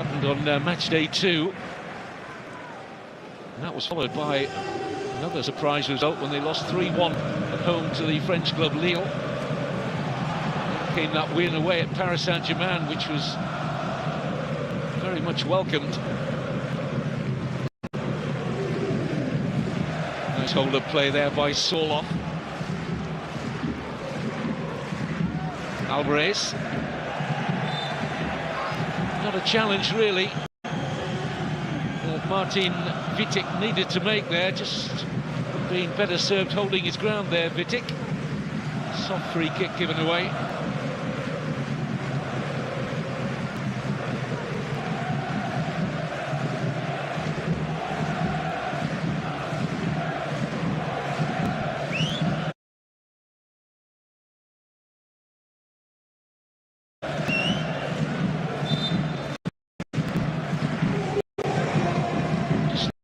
happened on match day 2. And that was followed by another surprise result when they lost 3-1 at home to the French club Lille. Then came that win away at Paris Saint-Germain, which was very much welcomed. Nice hold-up play there by Sorloth. Alvarez. Not a challenge really that Martin Vitic needed to make there, just being better served holding his ground there, Vitic. Soft free kick given away.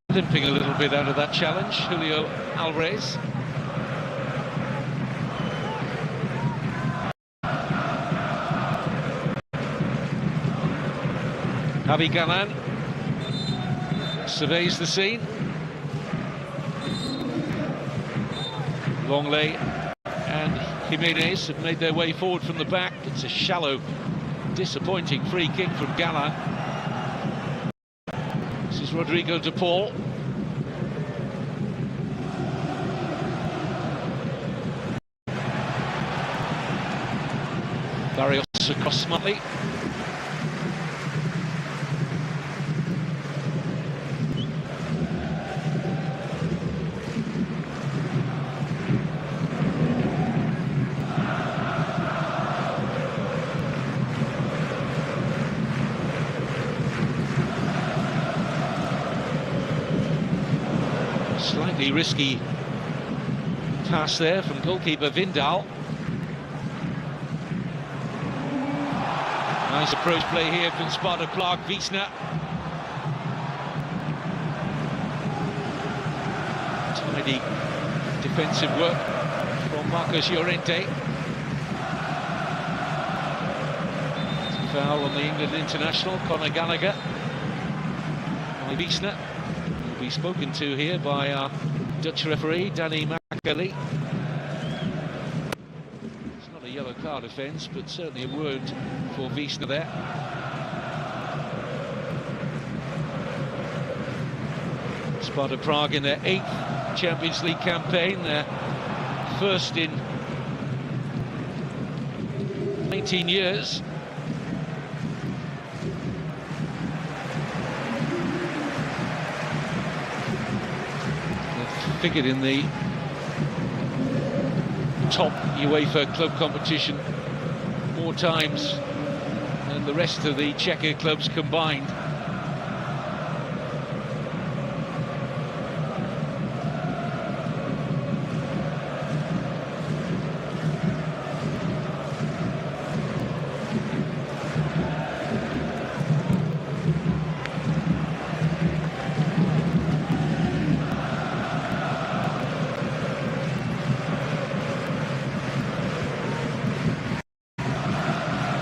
Limping a little bit out of that challenge, Julio Alvarez. Javi Galán surveys the scene. Longley and Jimenez have made their way forward from the back. It's a shallow, disappointing free kick from Galán. This is Rodrigo de Paul. Barrios across smartly. Slightly risky pass there from goalkeeper Vindal. Nice approach play here from Sparta Praha. Wiesner. Tidy defensive work from Marcos Llorente. Foul on the England international, Conor Gallagher. By Wiesner. Will be spoken to here by our Dutch referee, Danny McAlee. Yellow card offence, but certainly a word for Wiesner there. Sparta Prague in their 8th Champions League campaign, their first in 19 years. They've figured in the top UEFA club competition more times than the rest of the Czech clubs combined.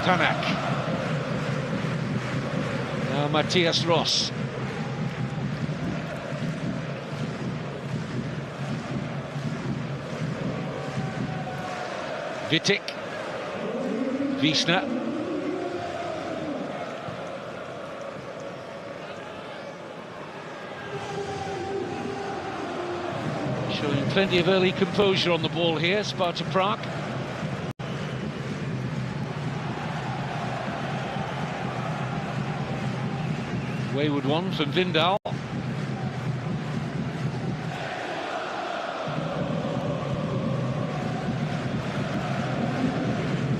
Tanak. Now Matthias Ross. Vitic. Wiesner. Showing plenty of early composure on the ball here, Sparta Prague. Wayward one from Vindal.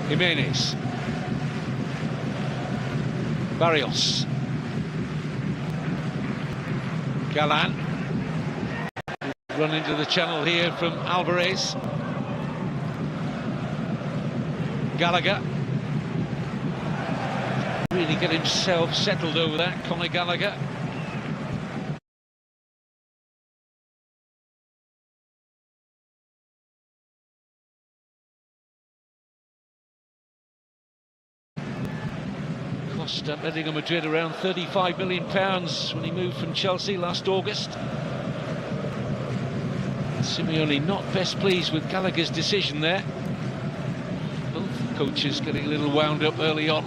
Jimenez. Barrios. Galán. Run into the channel here from Alvarez. Gallagher. Really get himself settled over that, Conor Gallagher. Cost Atletico Madrid around £35 million when he moved from Chelsea last August. Simeone not best pleased with Gallagher's decision there. Both coaches getting a little wound up early on.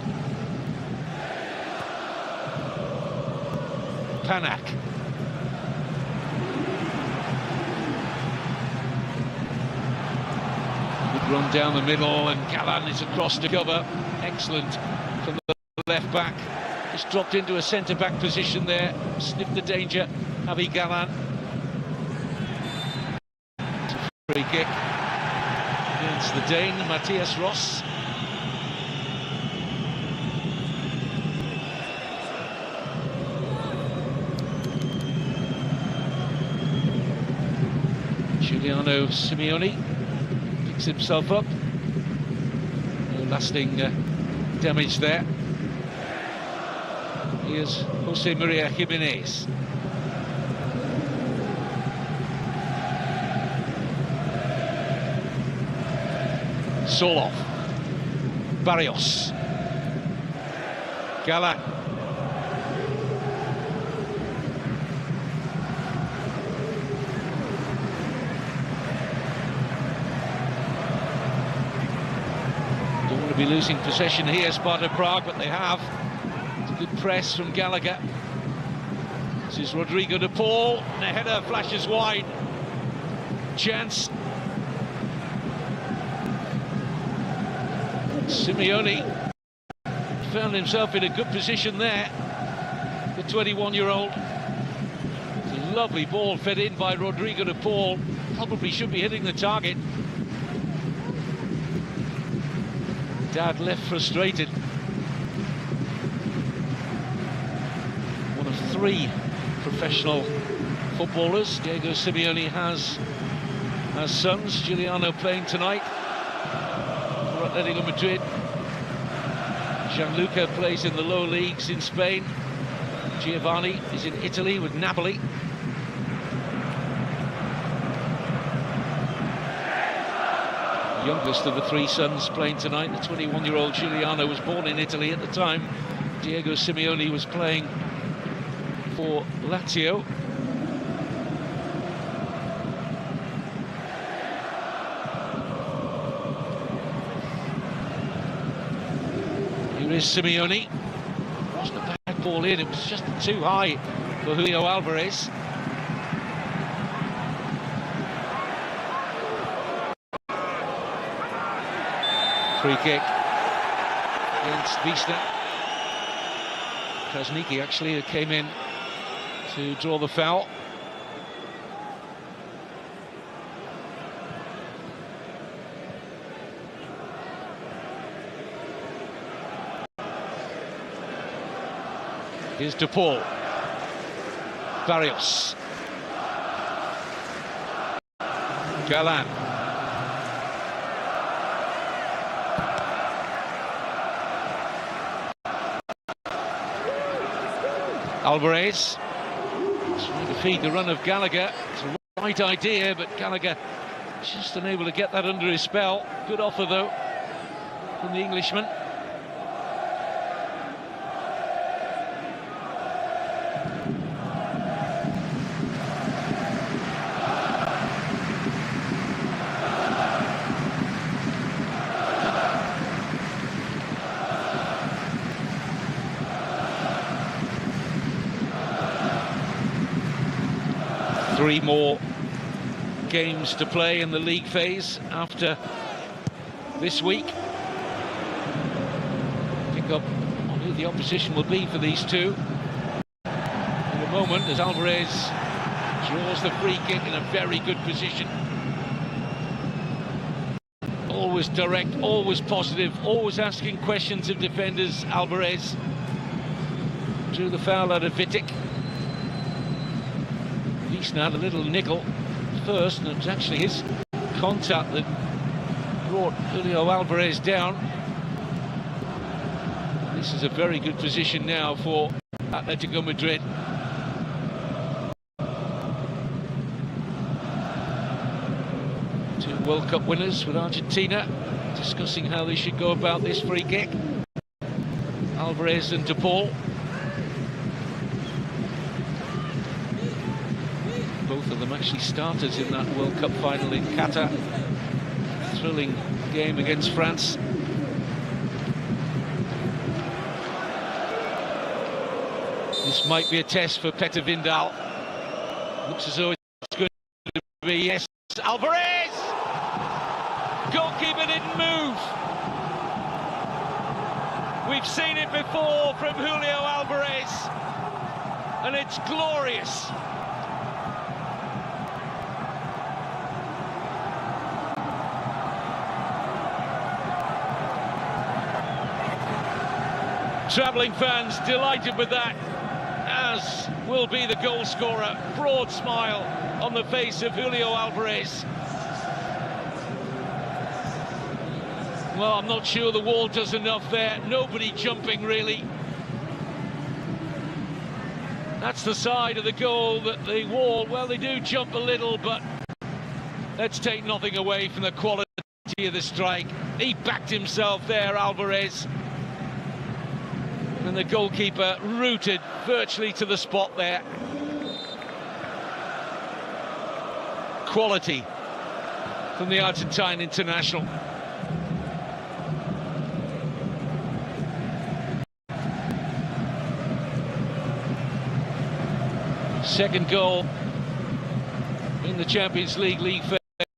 Panak. Good run down the middle, and Gallan is across to cover. Excellent from the left back. Just dropped into a centre-back position there. Sniffed the danger, Javi Gallan. Free kick against the Dane, Matthias Ross. Giuliano Simeone picks himself up. No lasting damage there. Here's Jose Maria Jimenez. Solov. Barrios. Gallan. Don't want to be losing possession here, Sparta Prague, but they have. It's a good press from Gallagher. This is Rodrigo de Paul. The header flashes wide. Chance. Simeone found himself in a good position there, the 21-year-old. It's a lovely ball fed in by Rodrigo de Paul. Probably should be hitting the target. Dad left frustrated. One of 3 professional footballers Diego Simeone has sons. Giuliano playing tonight for Atletico Madrid. Gianluca plays in the low leagues in Spain. Giovanni is in Italy with Napoli. The youngest of the 3 sons playing tonight, the 21-year-old Giuliano, was born in Italy at the time Diego Simeone was playing for Lazio. Here is Simeone. Wasn't a bad ball in, it was just too high for Julio Alvarez. Free kick against Wiesner. Krasniki actually came in to draw the foul. Here's De Paul. Barrios. Gallan. Alvarez trying to feed the run of Gallagher. It's a right idea, but Gallagher just unable to get that under his spell. Good offer though from the Englishman. Three more games to play in the league phase after this week. Pick up on who the opposition will be for these two. In a moment, as Alvarez draws the free kick in a very good position. Always direct, always positive, always asking questions of defenders, Alvarez. Drew the foul out of Vitic. Wiesner had a little niggle first, and it was actually his contact that brought Julio Alvarez down. This is a very good position now for Atletico Madrid. Two World Cup winners with Argentina discussing how they should go about this free kick. Alvarez and De Paul. Both of them actually started in that World Cup final in Qatar. Thrilling game against France. This might be a test for Peter Vindal. Looks as though it's going to be, yes, Alvarez! Goalkeeper didn't move. We've seen it before from Julio Alvarez, and it's glorious. Travelling fans delighted with that, as will be the goal scorer. Broad smile on the face of Julio Alvarez. Well, I'm not sure the wall does enough there. Nobody jumping, really. That's the side of the goal that the wall, well, they do jump a little, but let's take nothing away from the quality of the strike. He backed himself there, Alvarez. And the goalkeeper rooted virtually to the spot there. Quality from the Argentine international. Second goal in the Champions League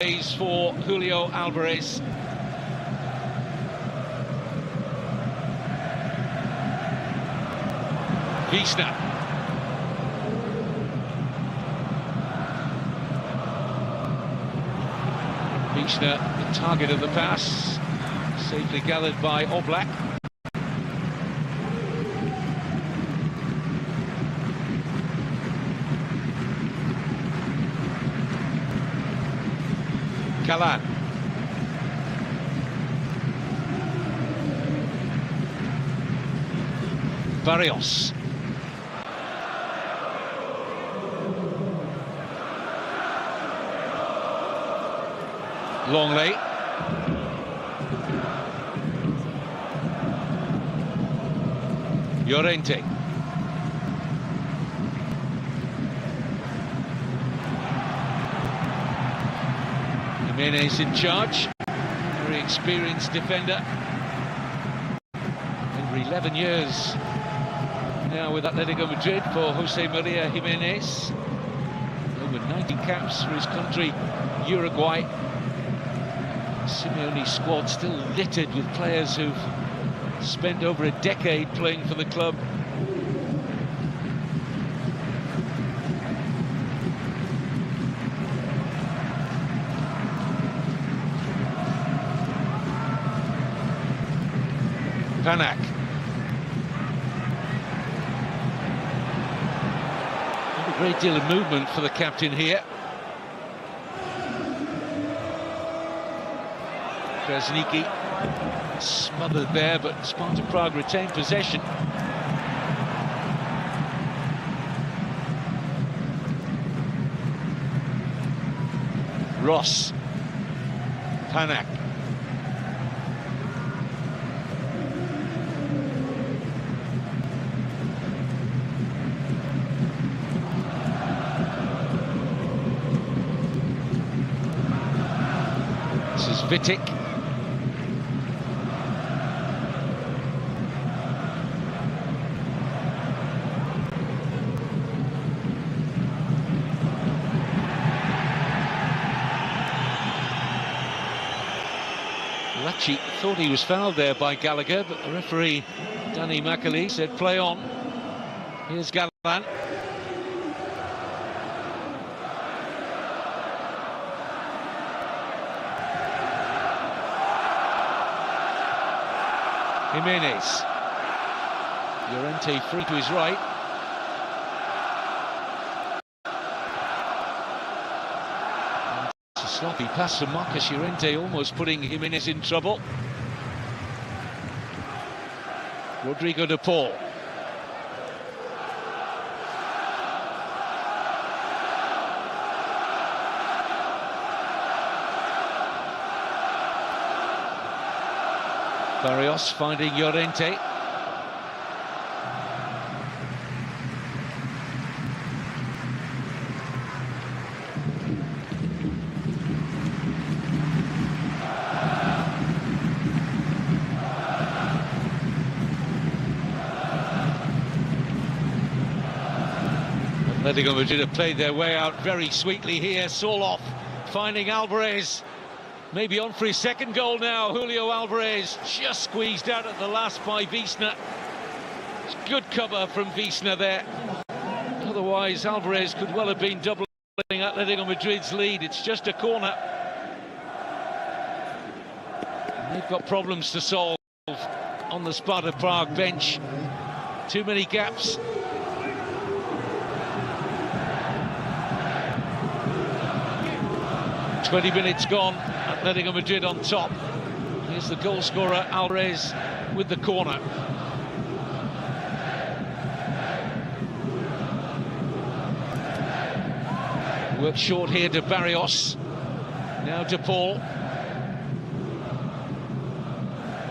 phase for Julio Alvarez. Wiesner. Wiesner, the target of the pass, safely gathered by Oblak. Kalan. Barrios. Longley. Llorente. Jimenez in charge. Very experienced defender. Over 11 years now with Atletico Madrid for Jose Maria Jimenez. Over 90 caps for his country, Uruguay. Simeone's squad still littered with players who've spent over a decade playing for the club. Panak. Not a great deal of movement for the captain here. Krasniki smothered there, but Sparta Prague retained possession. Ross. Panak. This is Vitic. Lachi thought he was fouled there by Gallagher, but the referee, Danny Macaulay, said play on. Here's Galan. Jimenez. Llorente free to his right. It's a sloppy pass from Marcus Llorente, almost putting Jimenez in trouble. Rodrigo De Paul. Barrios finding Llorente. Atletico Madrid have played their way out very sweetly here. Soloff finding Alvarez. Maybe on for his second goal now. Julio Alvarez just squeezed out at the last by Wiesner. It's good cover from Wiesner there. Otherwise, Alvarez could well have been doubling Atletico Madrid's lead. It's just a corner. They've got problems to solve on the Sparta Prague bench. Too many gaps. "20 minutes gone, Atletico Madrid on top." Here's the goal scorer, Alvarez, with the corner. Worked short here to Barrios. Now to Paul.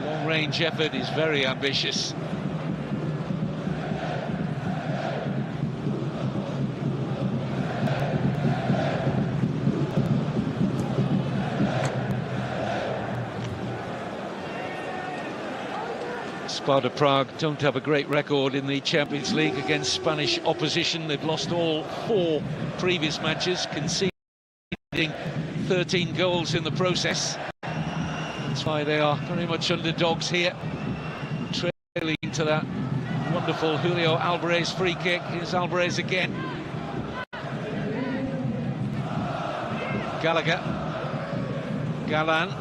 Long-range effort is very ambitious. Sparta Prague don't have a great record in the Champions League against Spanish opposition. They've lost all 4 previous matches, conceding 13 goals in the process. That's why they are very much underdogs here, trailing to that wonderful Julio Alvarez free kick. Here's Alvarez again. Gallagher. Galan.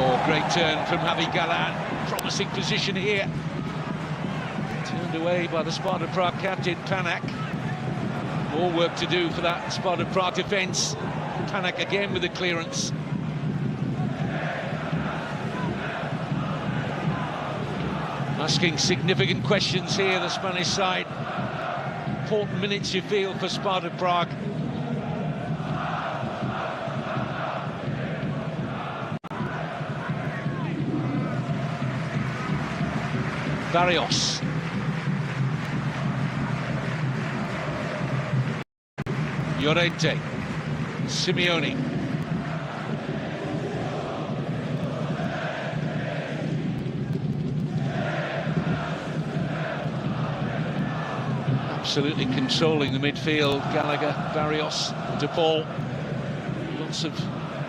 Oh, great turn from Javi Galan. Promising position here. Turned away by the Sparta Prague captain, Panak. More work to do for that Sparta Prague defence. Panak again with the clearance. Asking significant questions here, the Spanish side. Important minutes, you feel, for Sparta Prague. Barrios. Llorente. Simeone. Absolutely controlling the midfield. Gallagher, Barrios, De Paul. Lots of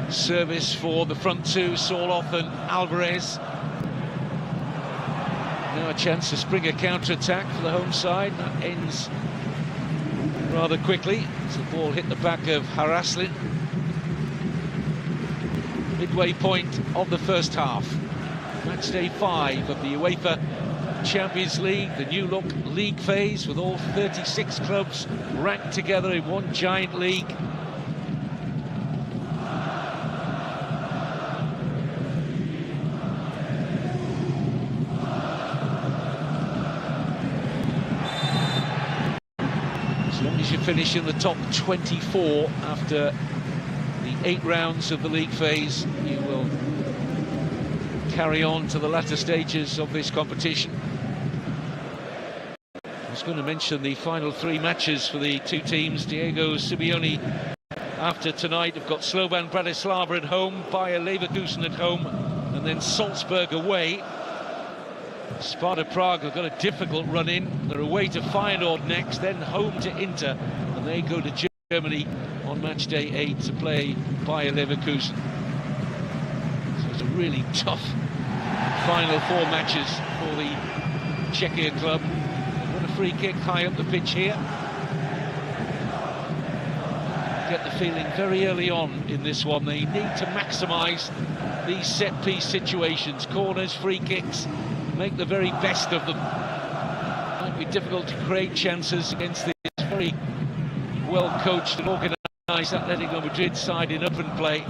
service for the front two, Soloff and Alvarez. Now a chance to spring a counter-attack for the home side. That ends rather quickly. The ball hit the back of Haraslin. Midway point of the first half. Match day 5 of the UEFA Champions League, the new look league phase, with all 36 clubs ranked together in one giant league. As long as you finish in the top 24 after the 8 rounds of the league phase, you will carry on to the latter stages of this competition. I was going to mention the final 3 matches for the 2 teams. Diego Simeone, after tonight, have got Slovan Bratislava at home, Bayer Leverkusen at home, and then Salzburg away. Sparta Prague have got a difficult run in. They're away to Feyenoord next, then home to Inter, and they go to Germany on match day 8 to play Bayer Leverkusen. So it's a really tough final 4 matches for the Czechia club. They've got a free kick high up the pitch here. Get the feeling very early on in this one they need to maximise these set-piece situations, corners, free kicks, make the very best of them. Might be difficult to create chances against this very well-coached and organised Atletico Madrid side in open play.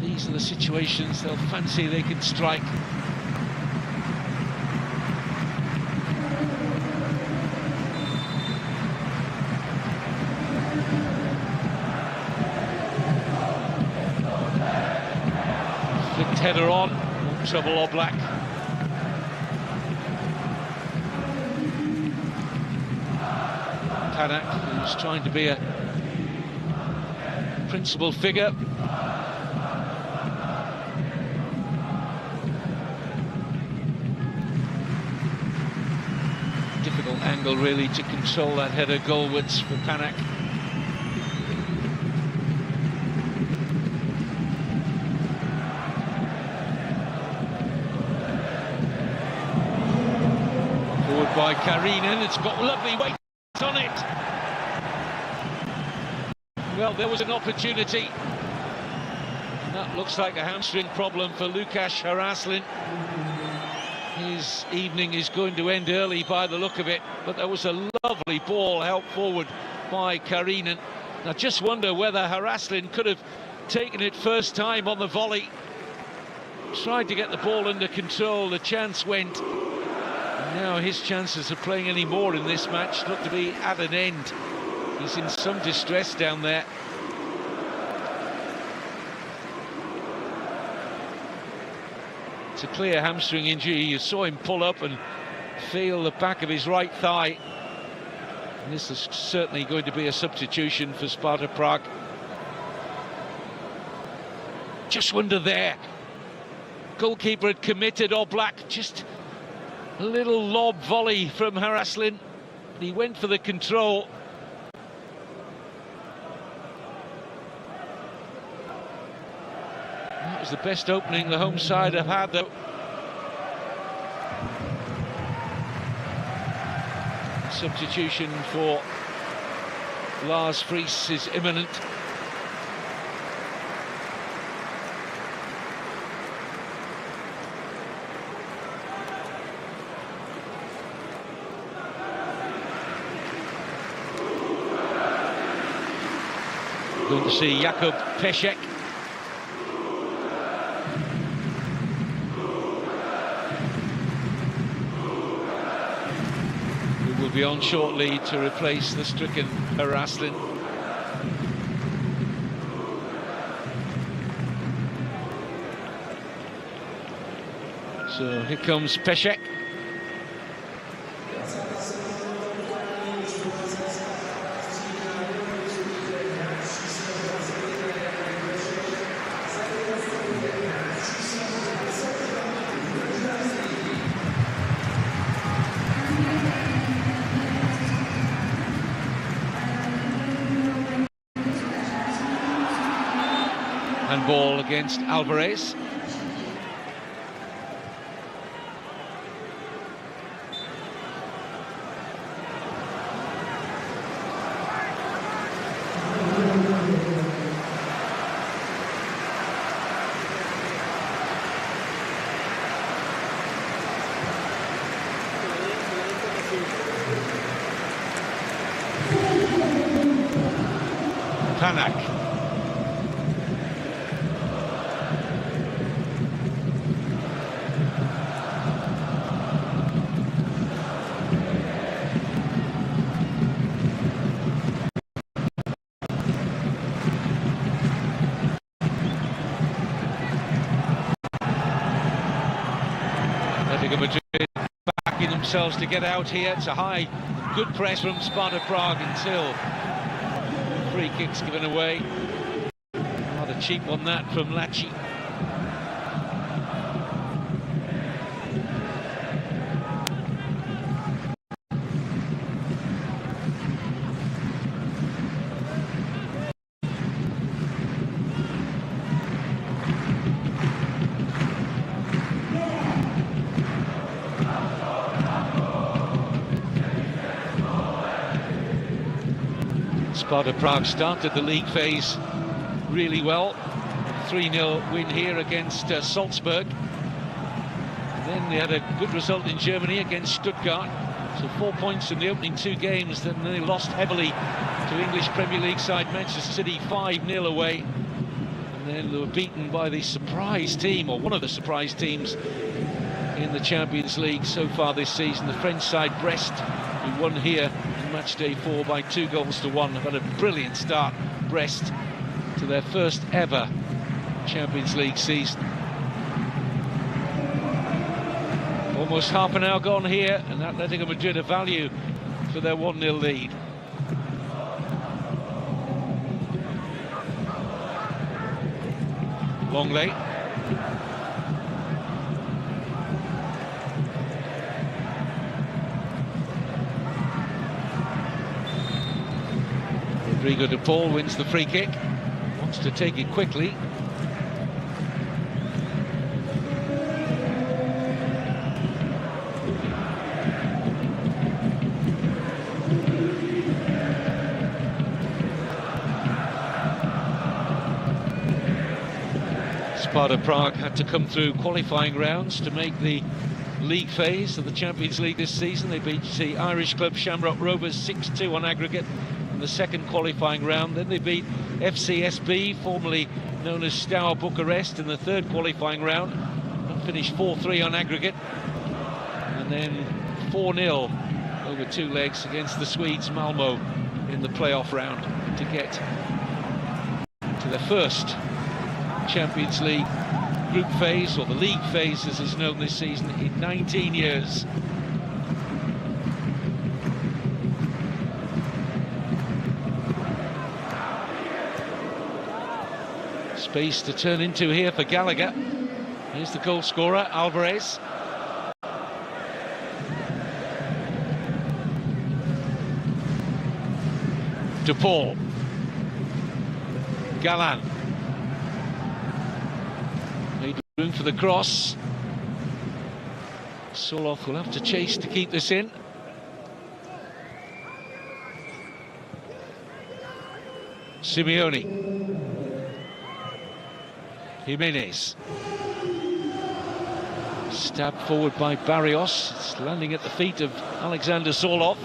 These are the situations they'll fancy they can strike. Flicked header on, trouble Oblak. Panak, who's trying to be a principal figure. angle really to control that header goalwards for Panak. Forward by Karinen, it's got lovely weight on it. Well, there was an opportunity. That looks like a hamstring problem for Lukasz Haraslin. His evening is going to end early by the look of it, but there was a lovely ball helped forward by Karinen. I just wonder whether Haraslin could have taken it first time on the volley. Tried to get the ball under control, the chance went. And now his chances of playing any more in this match look to be at an end. He's in some distress down there. It's a clear hamstring injury. You saw him pull up and feel the back of his right thigh. And this is certainly going to be a substitution for Sparta Prague. Just wonder there. Goalkeeper had committed Oblak. Just a little lob volley from Haraslin. He went for the control. That was the best opening the home side have had, though. Substitution for Lars Friis is imminent. Going to see Jakub Peszek. Will be on shortly to replace the stricken Haraslin. So here comes Peszek. Handball against Alvarez. Panak. Atletico Madrid backing themselves to get out here. It's a high, good press from Sparta Prague until free kicks given away. Rather cheap on that from Laci. Sparta Prague started the league phase really well. 3-0 win here against Salzburg. And then they had a good result in Germany against Stuttgart. So 4 points in the opening 2 games. Then they lost heavily to English Premier League side Manchester City 5-0 away. And then they were beaten by the surprise team, or one of the surprise teams in the Champions League so far this season, the French side Brest, who won here in match day 4 by 2-1. They've had a brilliant start, Brest, to their first ever Champions League season. Almost half an hour gone here, and Atletico Madrid a value for their 1-0 lead. Longley. Rodrigo de Paul wins the free kick, wants to take it quickly. Sparta Prague had to come through qualifying rounds to make the league phase of the Champions League this season. They beat the Irish club Shamrock Rovers 6-2 on aggregate in the second qualifying round. Then they beat FCSB, formerly known as Steaua Bucharest, in the third qualifying round and finished 4-3 on aggregate. And then 4-0 over 2 legs against the Swedes Malmo in the playoff round to get to their first Champions League group phase, or the league phase as is known this season, in 19 years. Space to turn into here for Gallagher. Here's the goal scorer, Alvarez. De Paul. Galan. Made room for the cross. Soloth will have to chase to keep this in. Simeone. Jimenez. Stabbed forward by Barrios. It's landing at the feet of Alexander Soloth.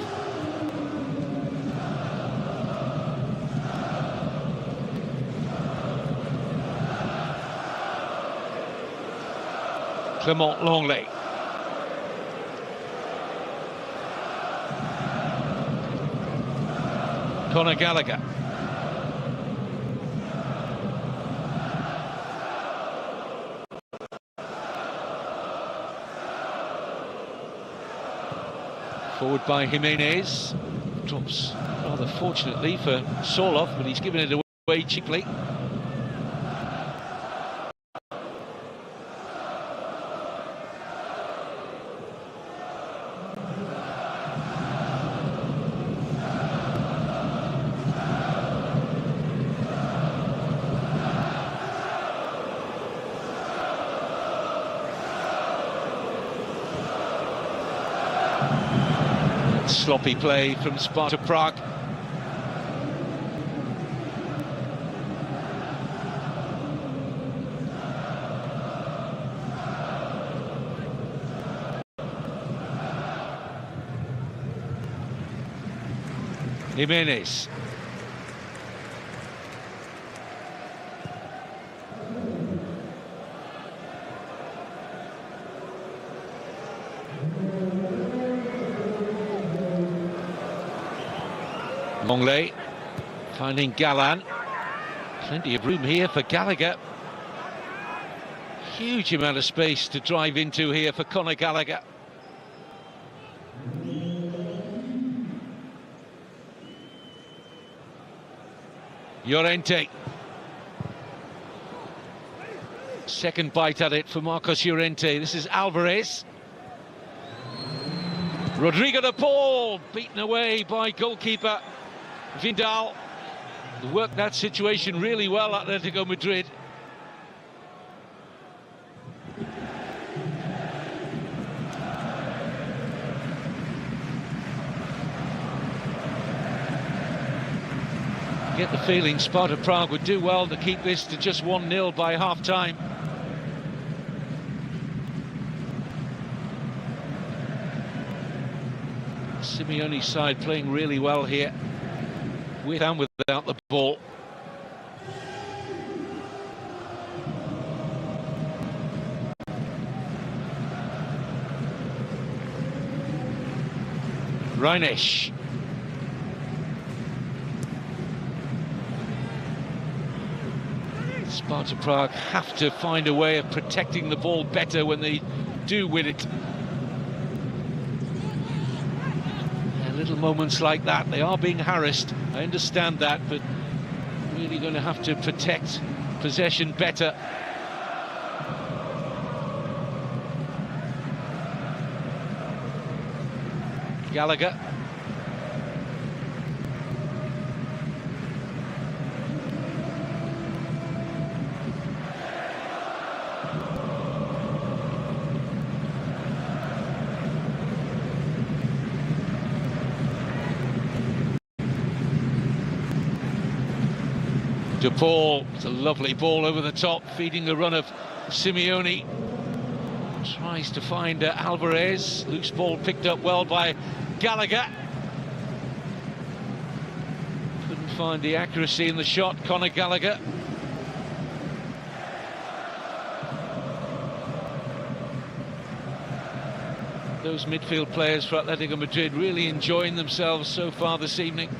Clement Longley. Conor Gallagher. Forward by Jimenez. Drops rather fortunately for Soloth, but he's given it away cheaply. Sloppy play from Sparta Prague. Jimenez. Longley finding Galan. Plenty of room here for Gallagher. Huge amount of space to drive into here for Conor Gallagher. Llorente. Second bite at it for Marcos Llorente. This is Alvarez. Rodrigo de Paul beaten away by goalkeeper Vidal. Worked that situation really well, Atletico Madrid. Get the feeling Sparta Prague would do well to keep this to just 1-0 by half-time. Simeone's side playing really well here, with and without the ball. Reinisch. Sparta Prague have to find a way of protecting the ball better when they do win it. Little moments like that, they are being harassed, I understand that, but really going to have to protect possession better. Gallagher. De Paul, it's a lovely ball over the top, feeding the run of Simeone. Tries to find Alvarez. Loose ball picked up well by Gallagher. Couldn't find the accuracy in the shot, Conor Gallagher. Those midfield players for Atletico Madrid really enjoying themselves so far this evening.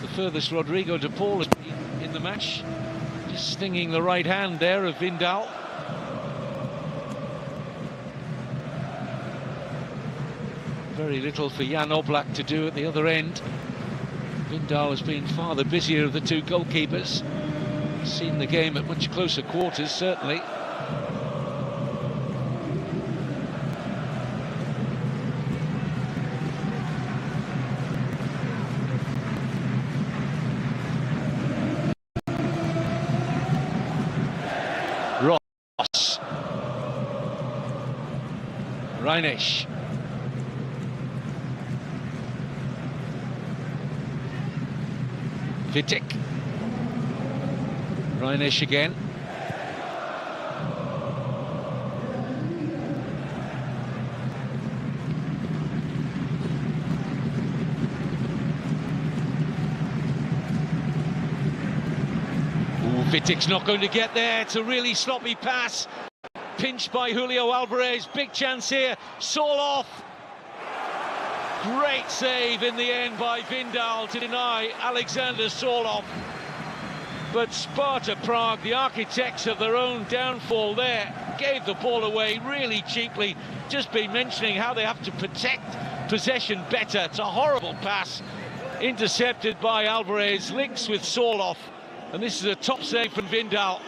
The furthest Rodrigo de Paul has been in the match, just stinging the right hand there of Vindal. Very little for Jan Oblak to do at the other end. Vindal has been far the busier of the two goalkeepers. Seen the game at much closer quarters, certainly. Ross. Reinisch. Vitek. Reinisch again. Vitek's not going to get there. It's a really sloppy pass. Pinched by Julio Alvarez. Big chance here. Soloff. Great save in the end by Vindal to deny Alexander Soloff. But Sparta Prague, the architects of their own downfall there, gave the ball away really cheaply. Just been mentioning how they have to protect possession better. It's a horrible pass. Intercepted by Alvarez, links with Soloff. And this is a top save from Vindal.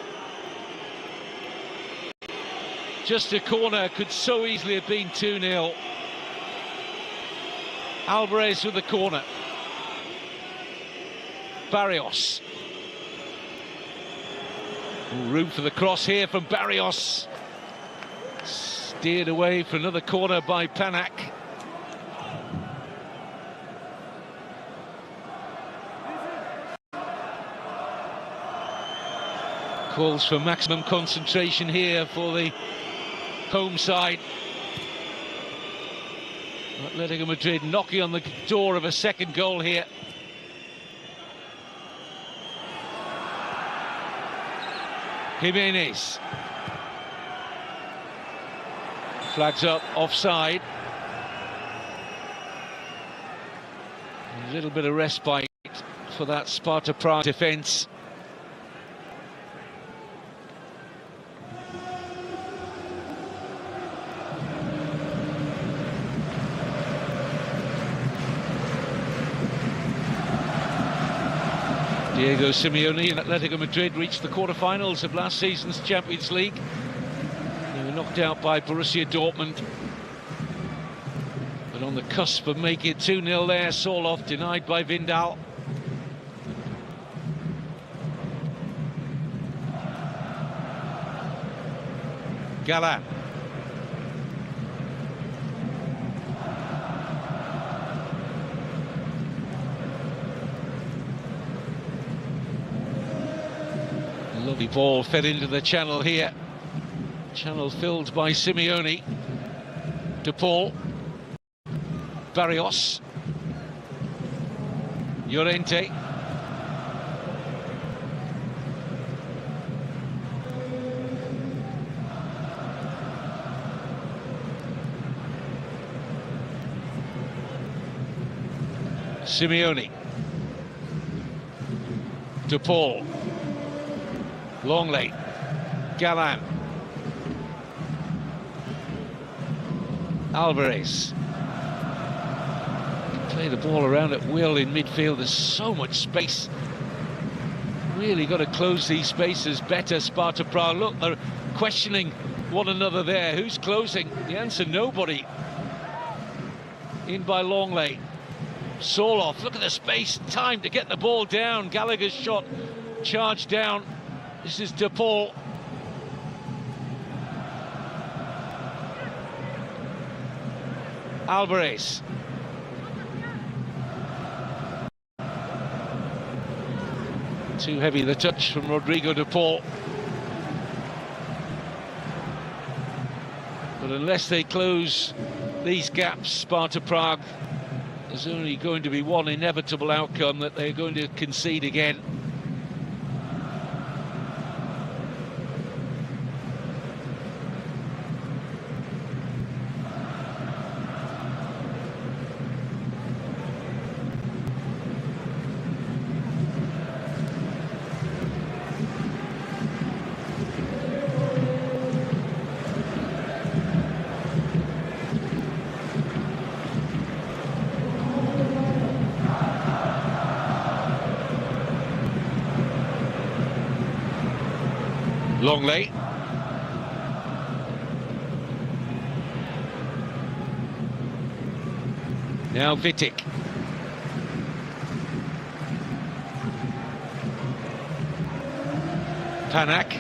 Just a corner, could so easily have been 2-0. Alvarez with the corner. Barrios. Room for the cross here from Barrios. Steered away for another corner by Panak. Calls for maximum concentration here for the home side. Atletico Madrid knocking on the door of a second goal here. Jimenez. Flags up, offside. A little bit of respite for that Sparta Prague defence. Diego Simeone and Atletico Madrid reached the quarter-finals of last season's Champions League. They were knocked out by Borussia Dortmund. But on the cusp of making it 2-0 there, Soloff denied by Vindal. Galan. Lovely ball fed into the channel here. Channel filled by Simeone. De Paul. Barrios. Llorente. Simeone. De Paul. Longley. Galan. Alvarez. Play the ball around at will in midfield. There's so much space. Really got to close these spaces better, Sparta Prague. Look, they're questioning one another there. Who's closing? The answer, nobody. In by Longley. Soloff, look at the space. Time to get the ball down. Gallagher's shot charged down. This is De Paul. Alvarez. Too heavy the touch from Rodrigo de Paul. But unless they close these gaps, Sparta Prague, there's only going to be one inevitable outcome, that they're going to concede again. Longley. Now Vitic. Panak.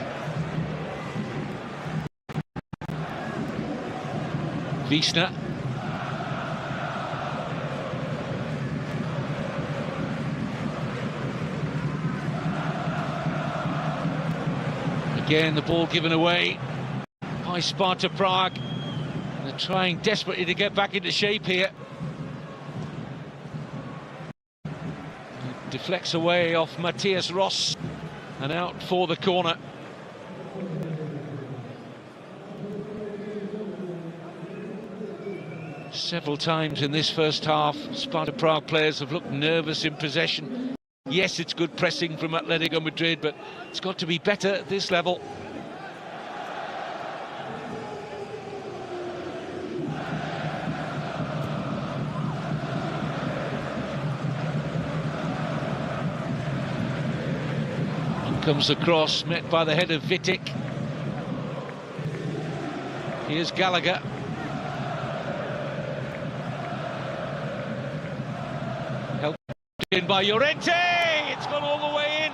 Wiesner. Again, the ball given away by Sparta Prague. They're trying desperately to get back into shape here. It deflects away off Matthias Ross and out for the corner. Several times in this first half, Sparta Prague players have looked nervous in possession. Yes, it's good pressing from Atletico Madrid, but it's got to be better at this level. On comes the cross, met by the head of Vitic. Here's Gallagher. Helped in by Llorente. It's gone all the way in.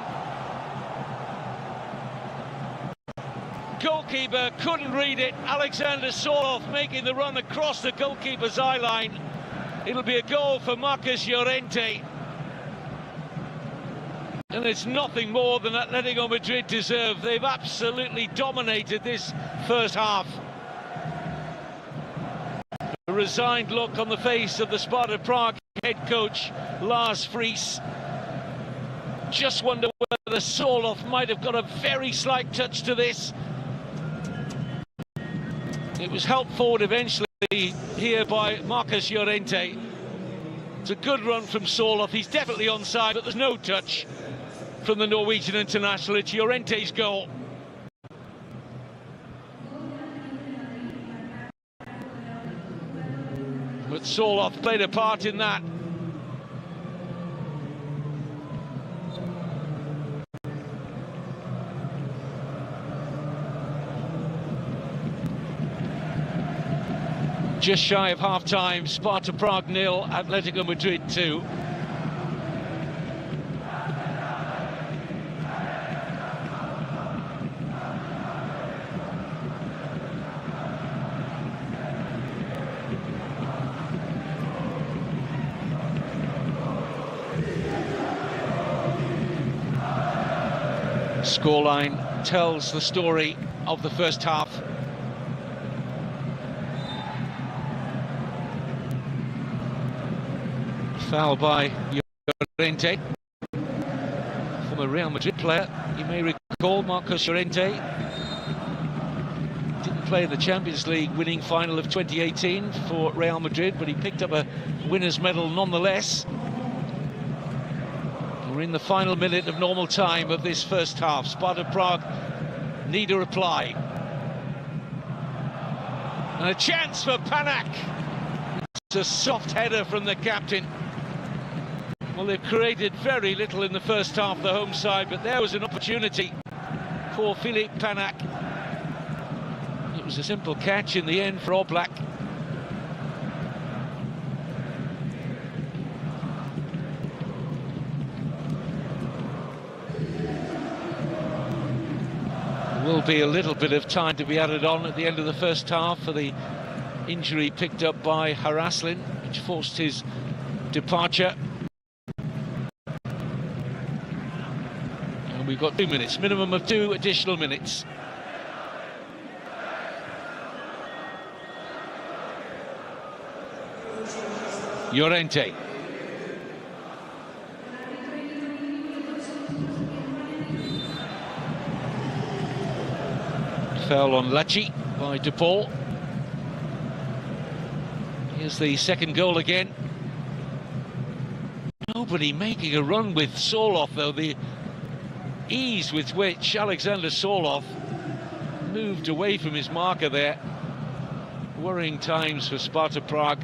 Goalkeeper couldn't read it. Alexander Sorloth making the run across the goalkeeper's eye line. It'll be a goal for Marcus Llorente. And it's nothing more than Atletico Madrid deserve. They've absolutely dominated this first half. A resigned look on the face of the Sparta Prague head coach, Lars Friis. Just wonder whether Sorloth might have got a very slight touch to this. It was helped forward eventually here by Marcus Llorente. It's a good run from Sorloth. He's definitely onside, but there's no touch from the Norwegian international. It's Llorente's goal. But Sorloth played a part in that. Just shy of half-time, Sparta Prague 0, Atletico Madrid 2. Scoreline tells the story of the first half. Foul by Llorente, former Real Madrid player. You may recall Marcos Llorente didn't play in the Champions League winning final of 2018 for Real Madrid, but he picked up a winner's medal nonetheless. We're in the final minute of normal time of this first half. Sparta Prague need a reply. And a chance for Panak. It's a soft header from the captain. Well, they've created very little in the first half, the home side, but there was an opportunity for Filip Panak. It was a simple catch in the end for Oblak. There will be a little bit of time to be added on at the end of the first half for the injury picked up by Haraslin, which forced his departure. We've got 2 minutes, minimum of 2 additional minutes. Llorente. Foul on Lachi by De Paul. Here's the second goal again. Nobody making a run with Sorloth, though. The ease with which Alexander Sorloth moved away from his marker there. Worrying times for Sparta Prague.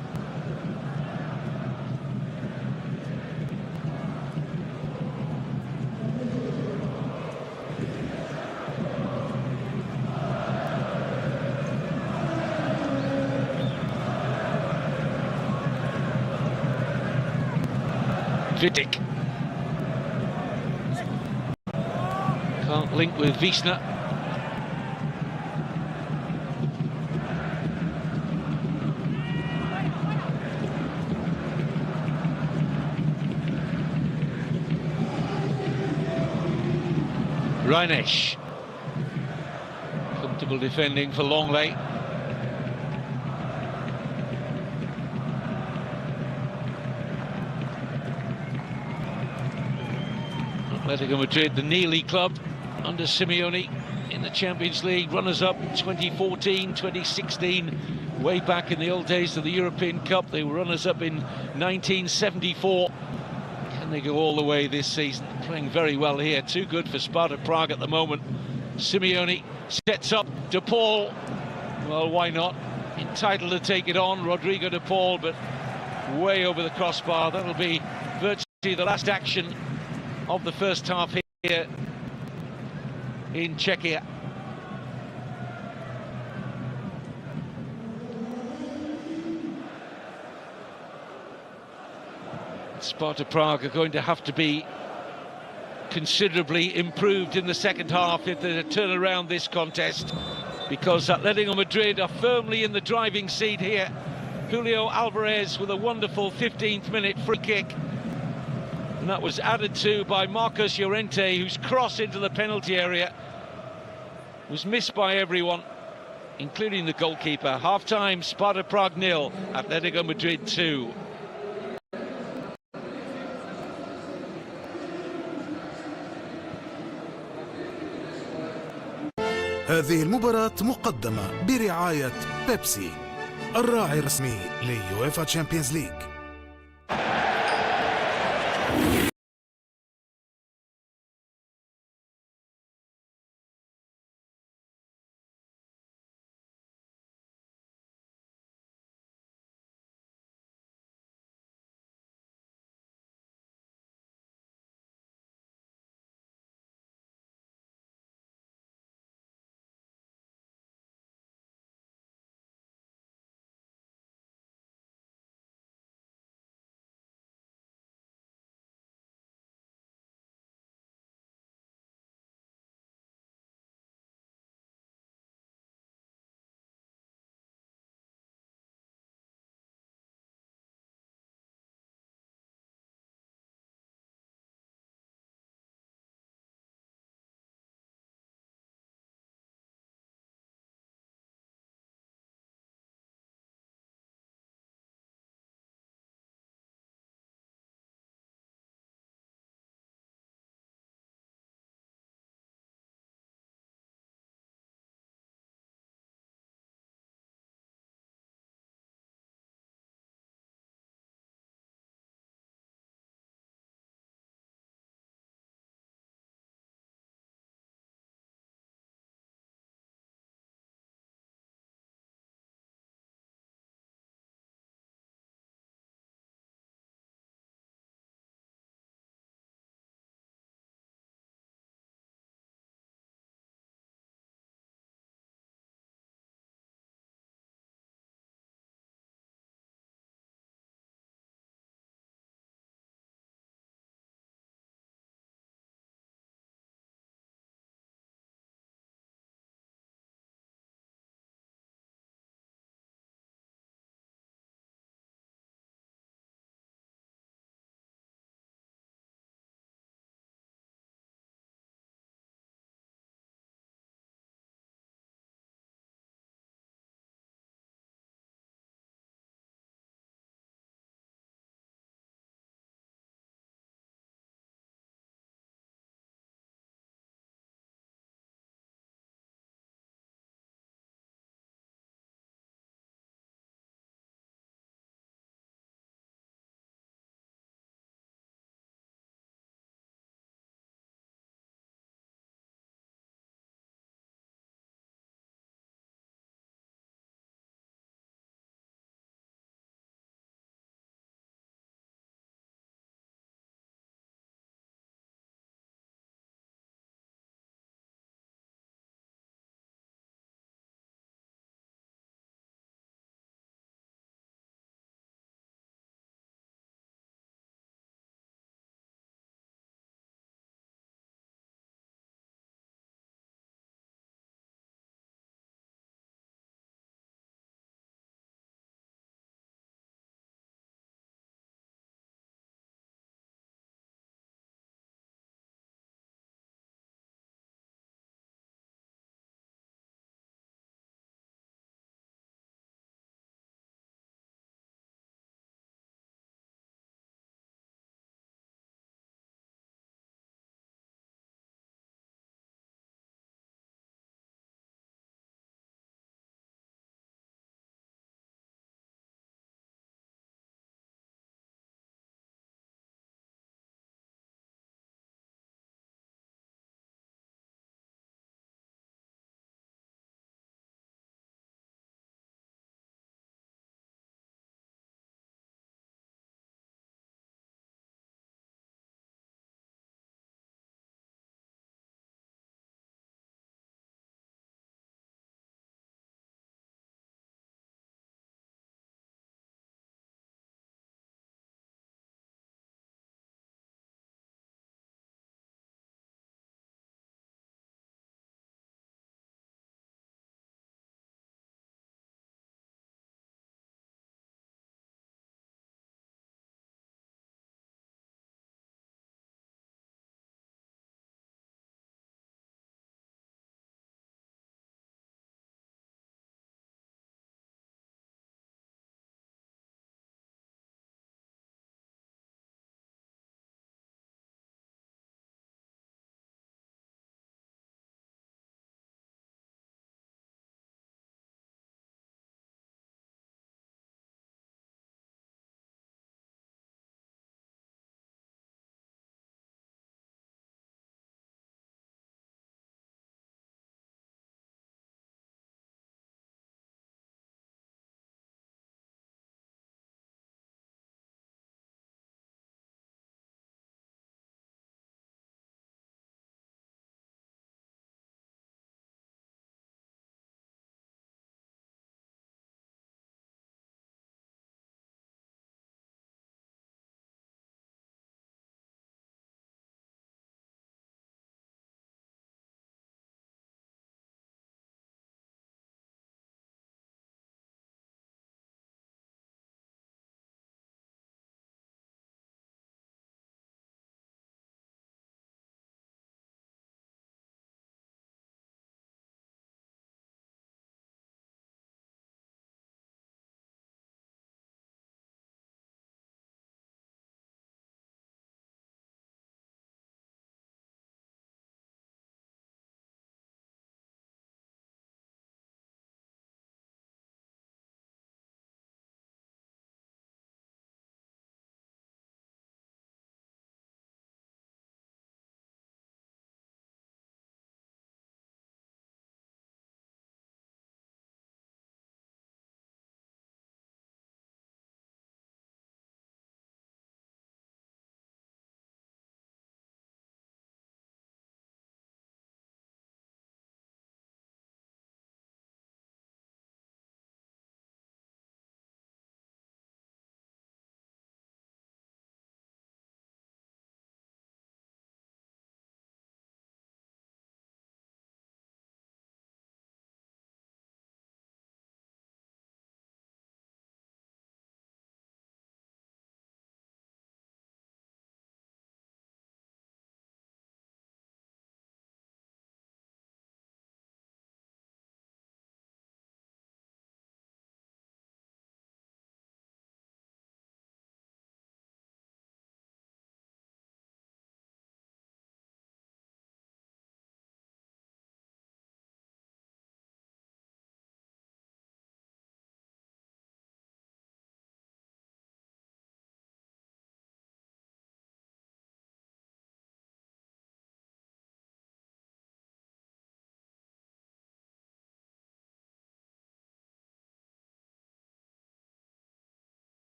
Vidic can't link with Wiesner. Reinesch, comfortable defending for Longley. Atletico Madrid, the Neely club under Simeone in the Champions League, runners-up 2014, 2016, way back in the old days of the European Cup. They were runners-up in 1974. Can they go all the way this season? Playing very well here. Too good for Sparta Prague at the moment. Simeone sets up De Paul. Well, why not? Entitled to take it on, Rodrigo De Paul, but way over the crossbar. That'll be virtually the last action of the first half here in Czechia. Sparta Prague are going to have to be considerably improved in the second half if they're to turn around this contest, because Atletico Madrid are firmly in the driving seat here. Julio Alvarez with a wonderful 15th minute free kick. And that was added to by Marcos Llorente, whose cross into the penalty area was missed by everyone, including the goalkeeper. Half-time, Sparta Prague 0, Atletico Madrid 2. هذه المباراة مقدمة برعاية بيبسي، الراعي الرسمي ليويفا تشامبيونز ليج.